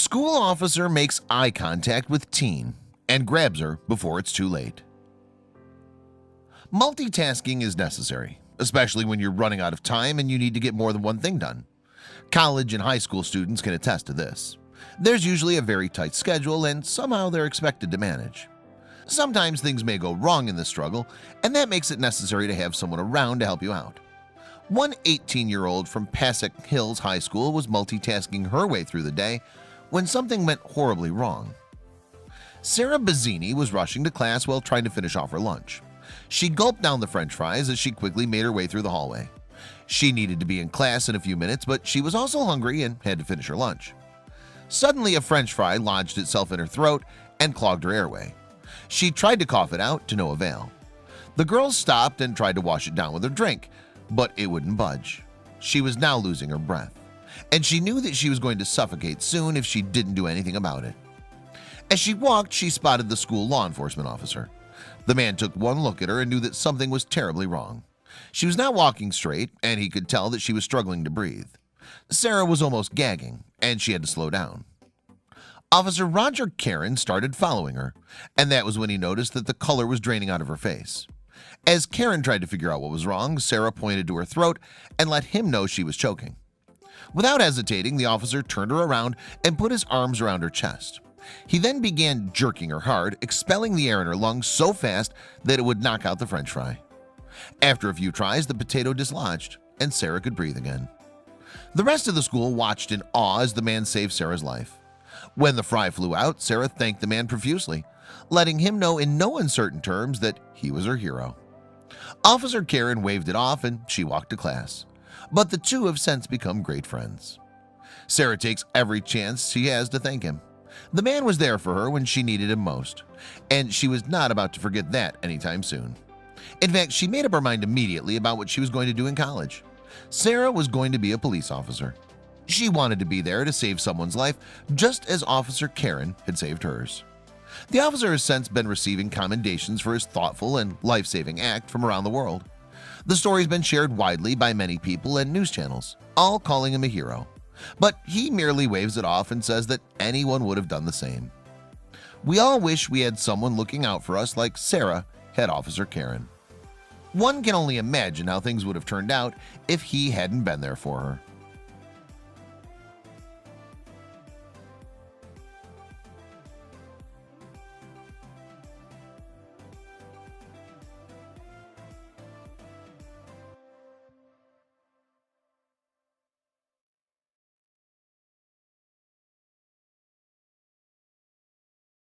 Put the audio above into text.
School officer makes eye contact with teen and grabs her before it's too late. Multitasking is necessary, especially when you're running out of time and you need to get more than one thing done. College and high school students can attest to this. There's usually a very tight schedule and somehow they're expected to manage. Sometimes things may go wrong in this struggle, and that makes it necessary to have someone around to help you out. One 18-year-old from Pascack Hills High School was multitasking her way through the day when something went horribly wrong. Sarah Bazzini was rushing to class while trying to finish off her lunch. She gulped down the french fries as she quickly made her way through the hallway. She needed to be in class in a few minutes, but she was also hungry and had to finish her lunch. Suddenly, a french fry lodged itself in her throat and clogged her airway. She tried to cough it out to no avail. The girls stopped and tried to wash it down with her drink, but it wouldn't budge. She was now losing her breath, and she knew that she was going to suffocate soon if she didn't do anything about it. As she walked, she spotted the school law enforcement officer. The man took one look at her and knew that something was terribly wrong. She was not walking straight, and he could tell that she was struggling to breathe. Sarah was almost gagging, and she had to slow down. Officer Roger Karen started following her, and that was when he noticed that the color was draining out of her face. As Karen tried to figure out what was wrong, Sarah pointed to her throat and let him know she was choking. Without hesitating, the officer turned her around and put his arms around her chest. He then began jerking her hard, expelling the air in her lungs so fast that it would knock out the french fry. After a few tries, the potato dislodged, and Sarah could breathe again. The rest of the school watched in awe as the man saved Sarah's life. When the fry flew out, Sarah thanked the man profusely, letting him know in no uncertain terms that he was her hero. Officer Karen waved it off and she walked to class, but the two have since become great friends. Sarah takes every chance she has to thank him. The man was there for her when she needed him most, and she was not about to forget that anytime soon. In fact, she made up her mind immediately about what she was going to do in college. Sarah was going to be a police officer. She wanted to be there to save someone's life, just as Officer Karen had saved hers. The officer has since been receiving commendations for his thoughtful and life-saving act from around the world. The story has been shared widely by many people and news channels, all calling him a hero. But he merely waves it off and says that anyone would have done the same. We all wish we had someone looking out for us like Sarah had Officer Karen. One can only imagine how things would have turned out if he hadn't been there for her.